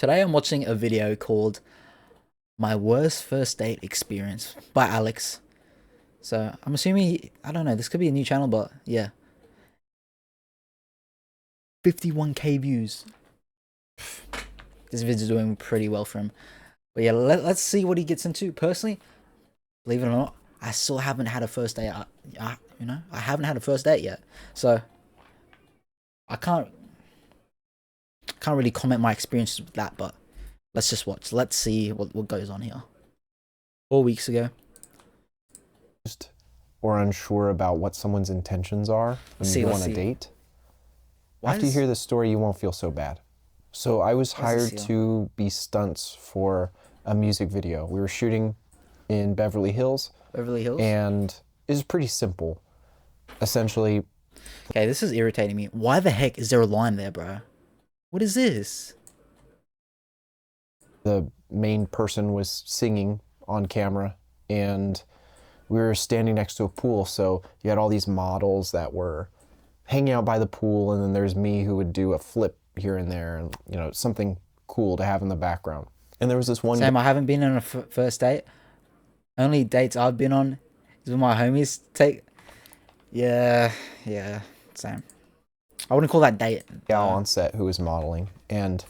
Today I'm watching a video called My Worst First Date Experience by Alex. So I'm assuming, I don't know, this could be a new channel, but yeah. 51k views. This video's doing pretty well for him. But yeah, let's see what he gets into. Personally, believe it or not, I still haven't had a first date. I haven't had a first date yet. So I can't really comment my experiences with that, but let's just watch. Let's see what goes on here. 4 weeks ago. Or unsure about what someone's intentions are when you go on a date. After you hear this story, you won't feel so bad. So I was hired to be stunts for a music video. We were shooting in Beverly Hills. Beverly Hills? And it was pretty simple. Essentially... Okay, this is irritating me. Why the heck is there a line there, bro? What is this? The main person was singing on camera, and we were standing next to a pool, so you had all these models that were hanging out by the pool, and then there's me who would do a flip here and there, and you know, something cool to have in the background. And there was this one... Sam, I haven't been on a first date. Only dates I've been on is with my homies. Yeah, Sam. I wouldn't call that date. Gal on set who was modeling, and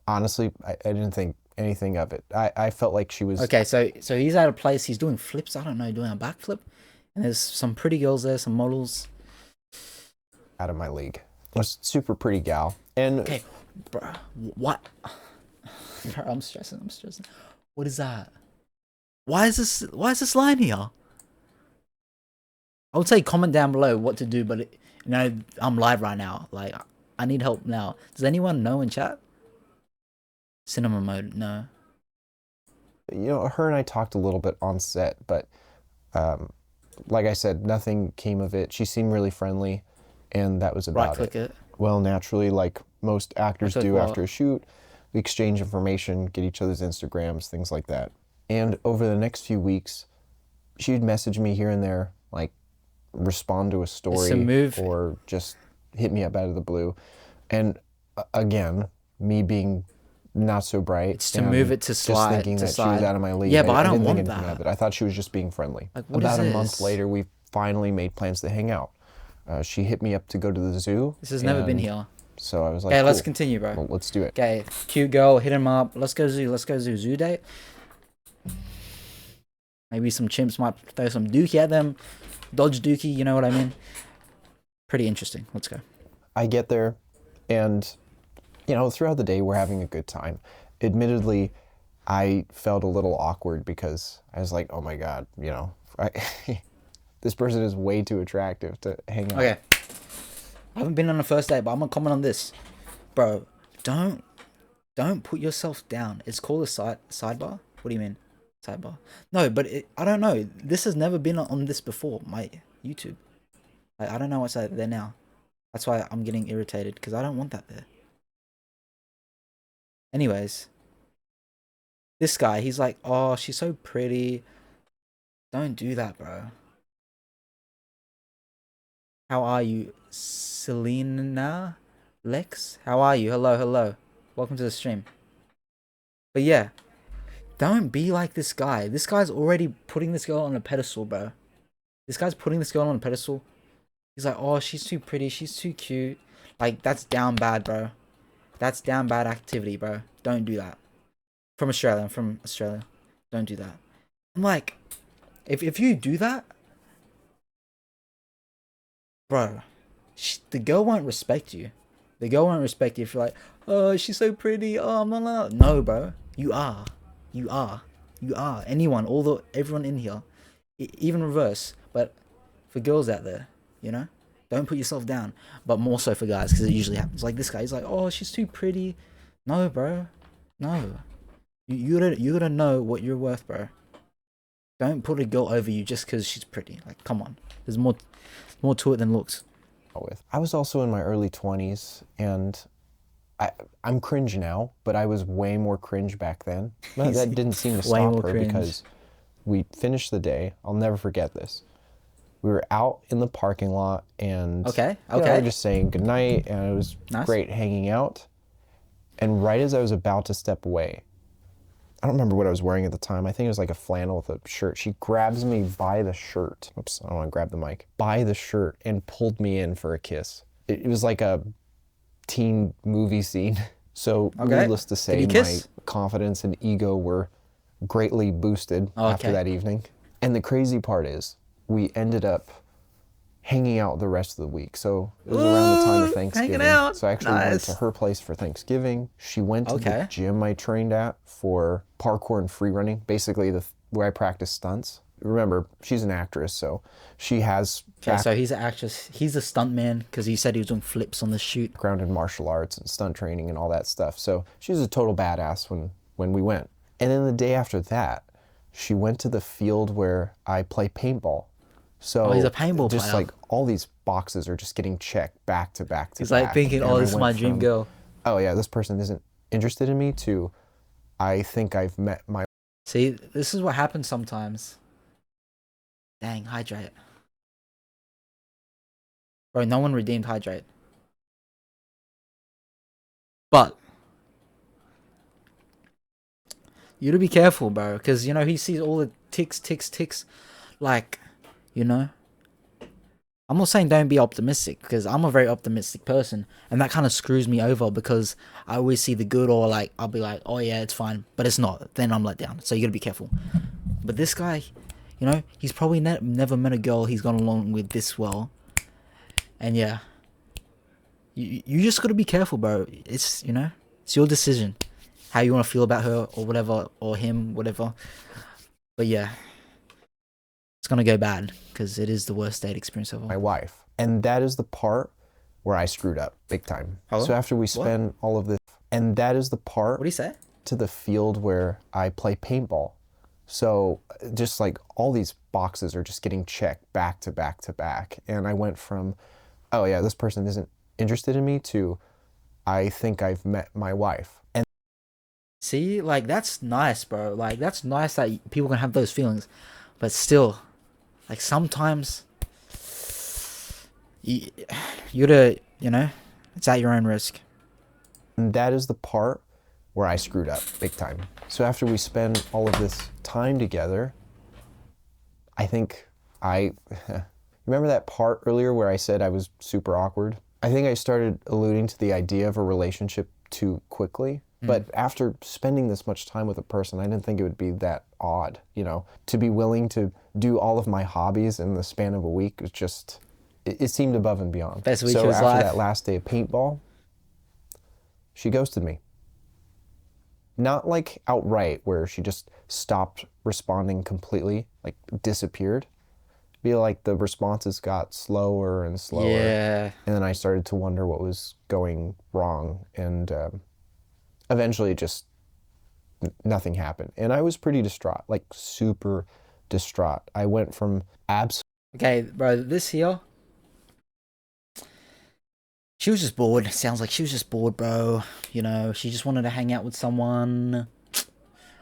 honestly, I didn't think anything of it. I felt like she was... Okay, so he's at a place, he's doing flips, I don't know, doing a backflip, and there's some pretty girls there, some models. Out of my league. A super pretty gal. And okay, bro, what? Bro, I'm stressing. What is that? Why is this line here? I would say comment down below what to do, but I'm live right now. Like, I need help now. Does anyone know in chat? Cinema mode, no. You know, her and I talked a little bit on set, but like I said, nothing came of it. She seemed really friendly, and that was about it. Well, naturally, like most actors do after a shoot, we exchange information, get each other's Instagrams, things like that. And over the next few weeks, she'd message me here and there, like respond to a story or just hit me up out of the blue. And again, me being not so bright. It's to move it to slide. Just thinking that she was out of my league. Yeah, but I didn't don't think want anything that. of it. I thought she was just being friendly. Like, what About is a this? month later, we finally made plans to hang out. She hit me up to go to the zoo. This has never been here. So I was like, okay, cool. Let's continue, bro. Well, let's do it. Okay, cute girl, hit him up. Let's go zoo. Zoo date. Maybe some chimps might throw some dookie at them. Dodge dookie, you know what I mean? Pretty interesting. Let's go. I get there, and, you know, throughout the day, we're having a good time. Admittedly, I felt a little awkward because I was like, oh my God, you know, this person is way too attractive to hang out. Okay. I haven't been on a first date, but I'm gonna comment on this. Bro, don't put yourself down. It's called a sidebar? What do you mean? Sidebar? No, but I don't know. This has never been on this before, my YouTube. I don't know what's there now. That's why I'm getting irritated, because I don't want that there. Anyways. This guy, he's like, oh, she's so pretty. Don't do that, bro. How are you? Selena? Lex? How are you? Hello. Welcome to the stream. But yeah. Don't be like this guy. This guy's already putting this girl on a pedestal, bro. This guy's putting this girl on a pedestal. He's like, oh, she's too pretty. She's too cute. Like, that's down bad, bro. That's down bad activity, bro. Don't do that. I'm from Australia. Don't do that. I'm like, if you do that, bro, the girl won't respect you. The girl won't respect you if you're like, oh, she's so pretty. Oh, I'm not allowed. No, bro. You are. Anyone, everyone in here, even reverse. But for girls out there, you know, don't put yourself down. But more so for guys, because it usually happens. Like this guy, he's like, oh, she's too pretty. No, bro. No. You gotta know what you're worth, bro. Don't put a girl over you just because she's pretty. Like, come on. There's more to it than looks. I was also in my early 20s, and I'm cringe now, but I was way more cringe back then. That didn't seem to stop her because we finished the day. I'll never forget this. We were out in the parking lot, and we were just saying goodnight, and it was great hanging out. And right as I was about to step away, I don't remember what I was wearing at the time. I think it was like a flannel with a shirt. She grabs me by the shirt. Oops, I don't want to grab the mic. By the shirt and pulled me in for a kiss. It was like a teen movie scene. So needless to say, my confidence and ego were greatly boosted after that evening. And the crazy part is we ended up hanging out the rest of the week. So it was around the time of Thanksgiving. So I actually went to her place for Thanksgiving. She went to the gym I trained at for parkour and free running, basically where I practice stunts. Remember, she's an actress, so she has... Okay, so he's an actress. He's a stunt man because he said he was doing flips on the shoot. ...background in martial arts and stunt training and all that stuff. So she was a total badass when we went. And then the day after that, she went to the field where I play paintball. So he's a paintball just player. Like all these boxes are just getting checked back to back to back. He's like thinking, oh, this is my dream girl. Oh yeah, this person isn't interested in me to, I think I've met my... See, this is what happens sometimes. Dang, hydrate. Bro, no one redeemed hydrate. But you gotta be careful, bro, because, you know, he sees all the ticks. Like, you know, I'm not saying don't be optimistic, because I'm a very optimistic person, and that kind of screws me over because I always see the good, or like I'll be like, oh yeah, it's fine, but it's not. Then I'm let down. So you gotta be careful. But this guy, you know, he's probably never met a girl he's gone along with this well, and yeah, you just gotta be careful, bro. It's, you know, it's your decision how you want to feel about her or whatever, or him, whatever. But yeah, it's gonna go bad because it is the worst date experience ever. My wife. And that is the part where I screwed up big time. Hello? So after we spend all of this, and that is the part... What do you say? ...to the field where I play paintball. So just like all these boxes are just getting checked back to back to back. And I went from, oh yeah, this person isn't interested in me to, I think I've met my wife. And see, like, that's nice, bro. Like, that's nice that people can have those feelings. But still, like, sometimes you gotta, you know, it's at your own risk. And that is the part where I screwed up big time. So after we spend all of this time together, I think remember that part earlier where I said I was super awkward? I think I started alluding to the idea of a relationship too quickly. But after spending this much time with a person, I didn't think it would be that odd, you know? To be willing to do all of my hobbies in the span of a week was just, it seemed above and beyond. Best week of his life. So after that last day of paintball, she ghosted me. Not like outright, where she just stopped responding completely, like disappeared. I feel like the responses got slower and slower. Yeah. And then I started to wonder what was going wrong. And eventually just nothing happened. And I was pretty distraught, like super distraught. I went from Okay, bro, this here, she was just bored. Sounds like she was just bored, bro. You know, she just wanted to hang out with someone.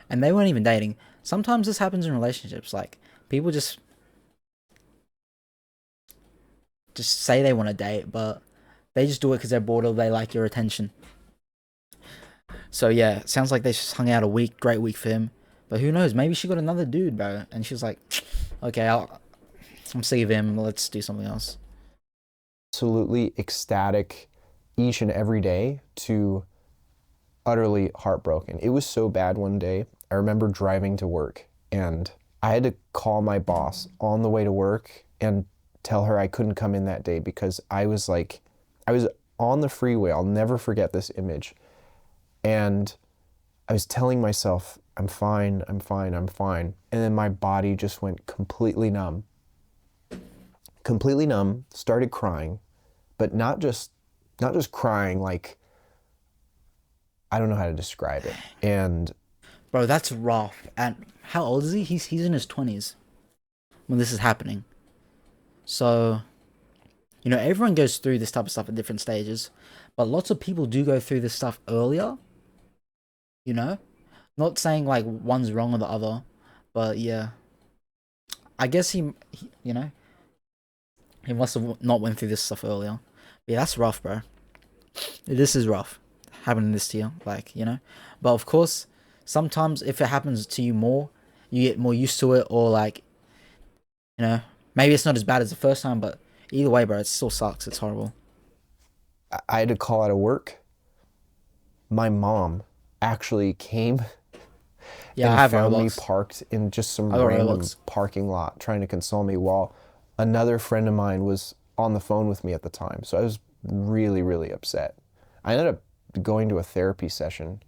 And they weren't even dating. Sometimes this happens in relationships. Like, people just say they want to date, but they just do it because they're bored or they like your attention. So yeah, it sounds like they just hung out a week. Great week for him. But who knows? Maybe she got another dude, bro. And she was like, okay, I'm sick of him. Let's do something else. Absolutely ecstatic each and every day to utterly heartbroken. It was so bad one day. I remember driving to work and I had to call my boss on the way to work and tell her I couldn't come in that day because I was on the freeway. I'll never forget this image. And I was telling myself, I'm fine. And then my body just went completely numb, started crying, but not just crying, like, I don't know how to describe it. And bro, that's rough. And how old is he? He's in his 20s when this is happening. So, you know, everyone goes through this type of stuff at different stages, but lots of people do go through this stuff earlier. You know, not saying like one's wrong or the other, but yeah, I guess he you know, he must have not went through this stuff earlier. But yeah, that's rough, bro. This is rough. happening this to you, like, you know. But of course, sometimes if it happens to you more, you get more used to it, or like, you know, maybe it's not as bad as the first time, but either way, bro, it still sucks. It's horrible. I had to call out of work. My mom actually came Yeah, I and have found me Roblox. parked in just some I got random Roblox. parking lot trying to console me while another friend of mine was on the phone with me at the time. So I was really, really upset. I ended up going to a therapy session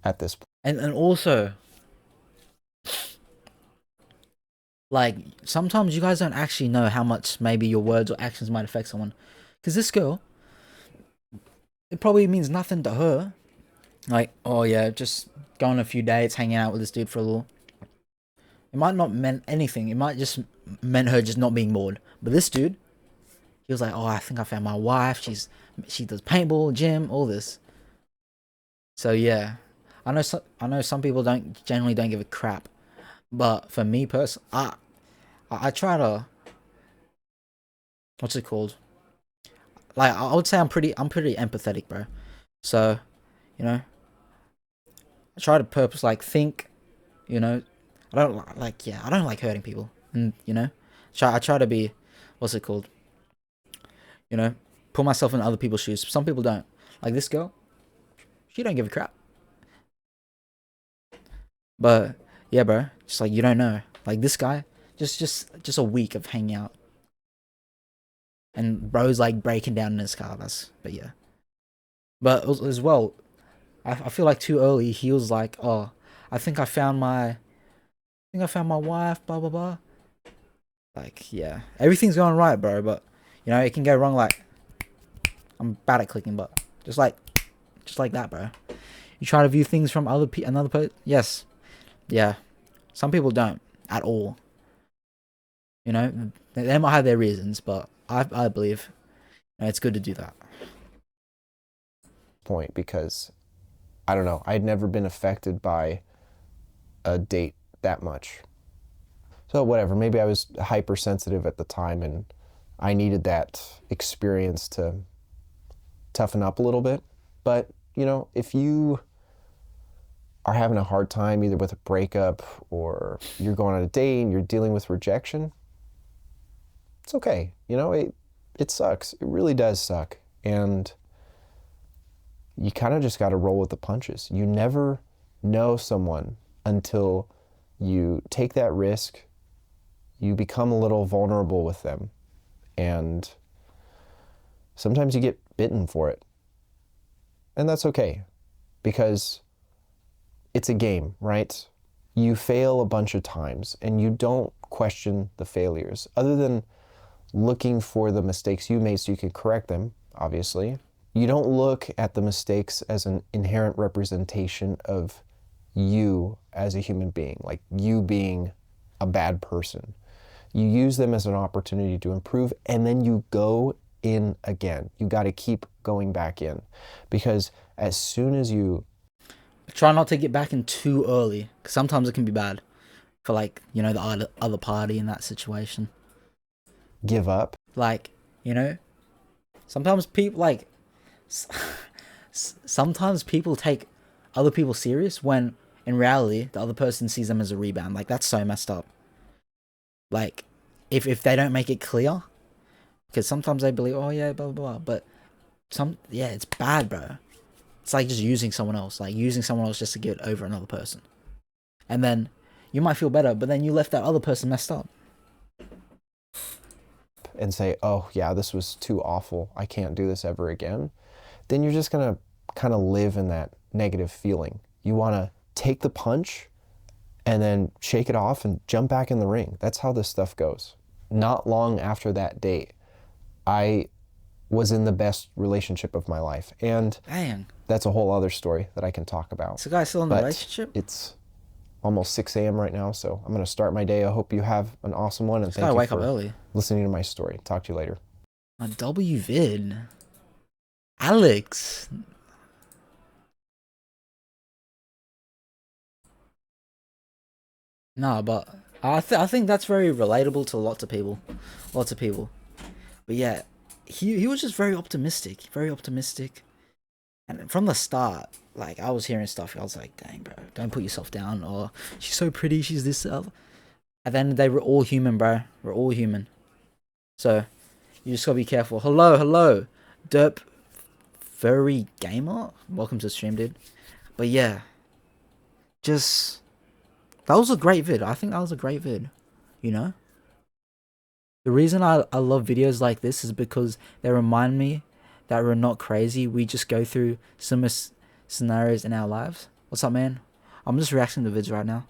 at this point. And also, like, sometimes you guys don't actually know how much maybe your words or actions might affect someone. Because this girl, it probably means nothing to her. Like, oh yeah, just go on a few dates, hanging out with this dude for a little. It might not meant anything. It might just meant her just not being bored. But this dude, he was like, oh, I think I found my wife. She does paintball, gym, all this. So yeah, I know some people generally don't give a crap, but for me personally, I try to, what's it called? Like, I would say I'm pretty empathetic, bro. So, you know, I try to like think, you know, I don't like hurting people, and you know, I try to be, what's it called? You know, put myself in other people's shoes. Some people don't. Like this girl, she don't give a crap. But yeah, bro, just like you don't know. Like this guy, just a week of hanging out, and bro's like breaking down in his car. But yeah. But as well, I feel like too early he was like, oh, I think I found my wife, blah blah blah. Like yeah, everything's going right, bro. But you know it can go wrong. Like I'm bad at clicking, but just like that, bro. You try to view things from another person. Yes, yeah. Some people don't at all. You know, they might have their reasons, but I believe it's good to do that. Point because I don't know, I'd never been affected by a date that much. So whatever, maybe I was hypersensitive at the time and I needed that experience to toughen up a little bit. But, you know, if you are having a hard time either with a breakup or you're going on a date and you're dealing with rejection, it's okay. You know, it sucks. It really does suck. And you kind of just got to roll with the punches. You never know someone until you take that risk, you become a little vulnerable with them, and sometimes you get bitten for it. And that's okay, because it's a game, right? You fail a bunch of times, and you don't question the failures, other than looking for the mistakes you made so you can correct them, obviously. You don't look at the mistakes as an inherent representation of you as a human being, like you being a bad person. You use them as an opportunity to improve, and then you go in again. You got to keep going back in, because as soon as you try not to get back in too early, because sometimes it can be bad for, like, you know, the other party in that situation. Give up. Like, you know, sometimes people like sometimes people take other people serious when in reality the other person sees them as a rebound. Like, that's so messed up. Like, if they don't make it clear, because sometimes they believe, oh yeah, blah blah blah, but it's bad, bro. It's like just using someone else just to get over another person, and then you might feel better, but then you left that other person messed up. And say, oh yeah, this was too awful, I can't do this ever again. Then you're just gonna kind of live in that negative feeling. You want to take the punch and then shake it off and jump back in the ring. That's how this stuff goes. Not long after that date, I was in the best relationship of my life. And dang, that's a whole other story that I can talk about. Is the guy still in the relationship? It's almost 6 a.m. right now, so I'm going to start my day. I hope you have an awesome one, and thank you wake up early. Listening to my story. Talk to you later. A WVid. Alex. No, but I think that's very relatable to lots of people. But yeah, he was just very optimistic. And from the start, like, I was hearing stuff, I was like, dang, bro, don't put yourself down, or she's so pretty, she's this, and then they were all human, bro. We're all human. So, you just gotta be careful. Hello, Derp Furry Gamer. Welcome to the stream, dude. But yeah, just, that was a great vid. I think that was a great vid, you know? The reason I love videos like this is because they remind me that we're not crazy. We just go through similar scenarios in our lives. What's up, man? I'm just reacting to vids right now.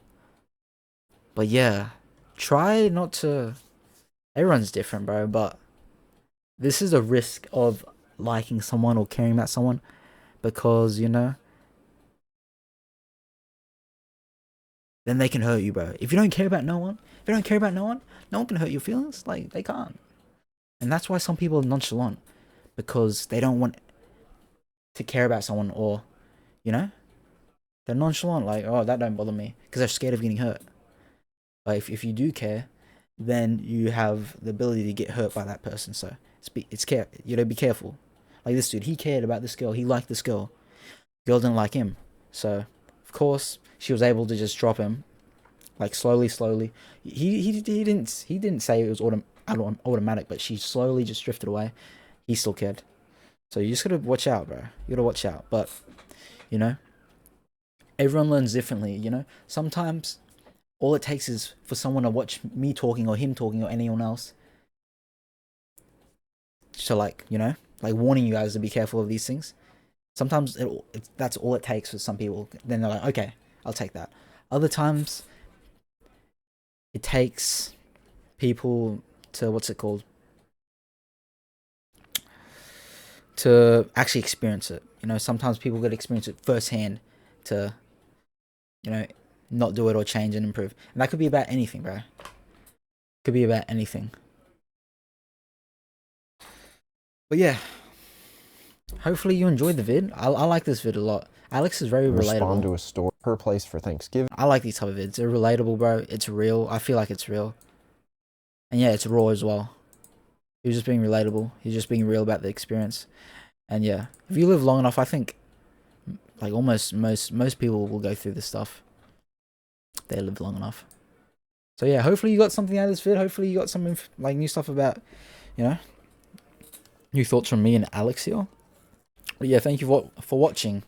But yeah, try not to... Everyone's different, bro, but this is a risk of liking someone or caring about someone because, you know, then they can hurt you, bro. If you don't care about no one, no one can hurt your feelings. Like, they can't. And that's why some people are nonchalant, because they don't want to care about someone, or, you know, they're nonchalant, like, oh, that don't bother me, because they're scared of getting hurt. But if you do care, then you have the ability to get hurt by that person. So it's care. You know, be careful. Like this dude, he cared about this girl. He liked this girl. Girl didn't like him. So of course she was able to just drop him, like slowly. He didn't say it was automatic, but she slowly just drifted away. He still cared. So you just gotta watch out, bro. You gotta watch out. But you know, everyone learns differently. You know, sometimes all it takes is for someone to watch me talking or him talking or anyone else. So, like, you know, like warning you guys to be careful of these things. Sometimes that's all it takes for some people. Then they're like, okay, I'll take that. Other times, it takes people to, what's it called? To actually experience it. You know, sometimes people get to experience it firsthand to, you know, not do it or change and improve. And that could be about anything, bro. Could be about anything. But yeah, hopefully you enjoyed the vid. I like this vid a lot. Alex is very relatable. Respond to a store, her place for Thanksgiving. I like these type of vids. They're relatable, bro. It's real. I feel like it's real. And yeah, it's raw as well. He was just being relatable. He's just being real about the experience. And yeah, if you live long enough, I think like almost most people will go through this stuff. They live long enough. So yeah, hopefully you got something out of this vid. Hopefully you got some like new stuff about, you know, new thoughts from me and Alex here. But yeah, thank you for watching.